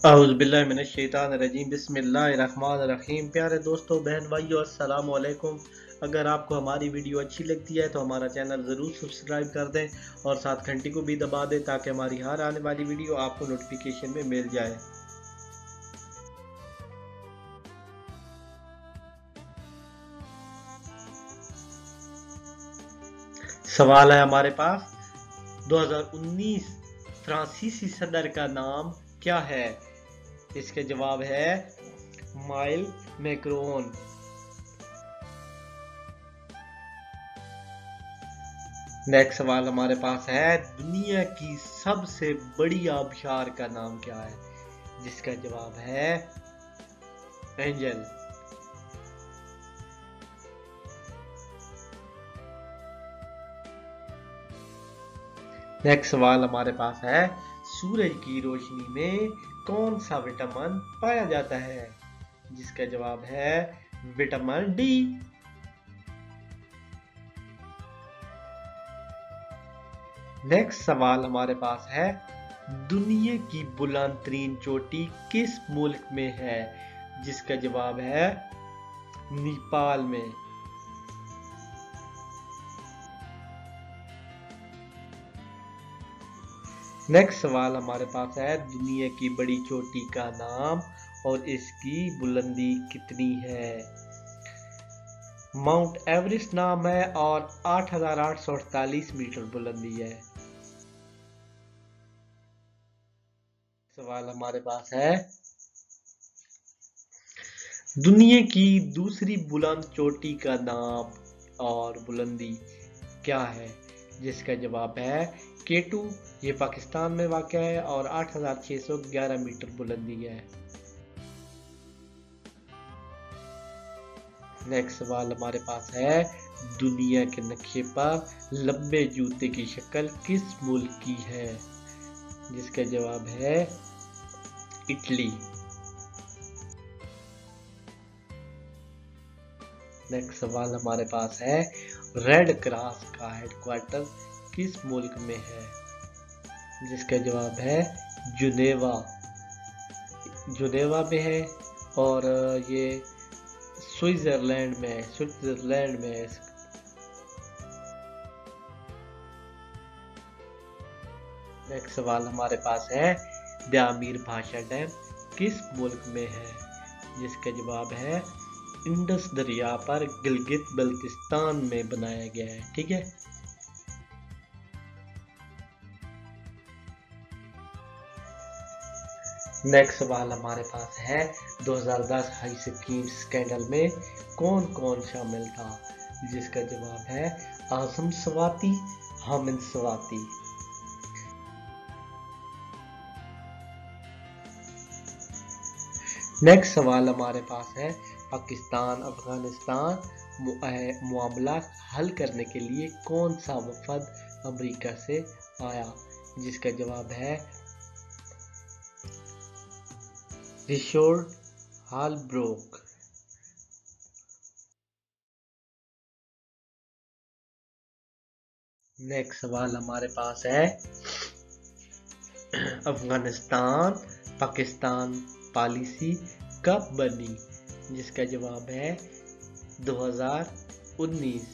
औज़ुबिल्लाहिमिनश्शैतानिर्रजीम बिस्मिल्लाहिर्रहमानिर्रहीम। प्यारे दोस्तों, बहन भाइयों, अस्सलाम वालेकुम। अगर आपको हमारी वीडियो अच्छी लगती है तो हमारा चैनल ज़रूर सब्सक्राइब कर दें और साथ घंटी को भी दबा दें ताकि हमारी हर आने वाली वीडियो आपको नोटिफिकेशन में मिल जाए। सवाल है हमारे पास, 2019 फ्रांसीसी सदर का नाम क्या है? इसके जवाब है माइल मैक्रोन। नेक्स्ट सवाल हमारे पास है, दुनिया की सबसे बड़ी आबशार का नाम क्या है? जिसका जवाब है एंजल। नेक्स्ट सवाल हमारे पास है, सूरज की रोशनी में कौन सा विटामिन पाया जाता है? जिसका जवाब है विटामिन डी। नेक्स्ट सवाल हमारे पास है, दुनिया की बुलंद तरीन चोटी किस मुल्क में है? जिसका जवाब है नेपाल में। नेक्स्ट सवाल हमारे पास है, दुनिया की बड़ी चोटी का नाम और इसकी बुलंदी कितनी है? माउंट एवरेस्ट नाम है और 8,848 मीटर बुलंदी है। सवाल हमारे पास है, दुनिया की दूसरी बुलंद चोटी का नाम और बुलंदी क्या है? जिसका जवाब है केटू। ये पाकिस्तान में वाक़या है और 8,611 मीटर बुलंदी है। नेक्स्ट सवाल हमारे पास है, दुनिया के नक्शे पर लंबे जूते की शक्ल किस मुल्क की है? जिसका जवाब है इटली। नेक्स्ट सवाल हमारे पास है, रेड क्रॉस का हेडक्वार्टर किस मुल्क में है? जिसका जवाब है जुनेवा। जुनेवा में है और ये स्विट्जरलैंड में है। नेक्स्ट सवाल हमारे पास है, ब्यामीर भाषा डैम किस मुल्क में है? जिसका जवाब है इंडस दरिया पर गिलगित बल्तिस्तान में बनाया गया है। ठीक है। नेक्स्ट सवाल हमारे पास है, 2010 हाई सिक्किम स्कैंडल में कौन कौन शामिल था? जिसका जवाब है आजम स्वाति, हामिद स्वाति। नेक्स्ट सवाल हमारे पास है, पाकिस्तान अफगानिस्तान मामला हल करने के लिए कौन सा वफद अमेरिका से आया? जिसका जवाब है रिचर्ड हॉलब्रूक। नेक्स्ट सवाल हमारे पास है, अफगानिस्तान पाकिस्तान पॉलिसी कब बनी? जिसका जवाब है 2019।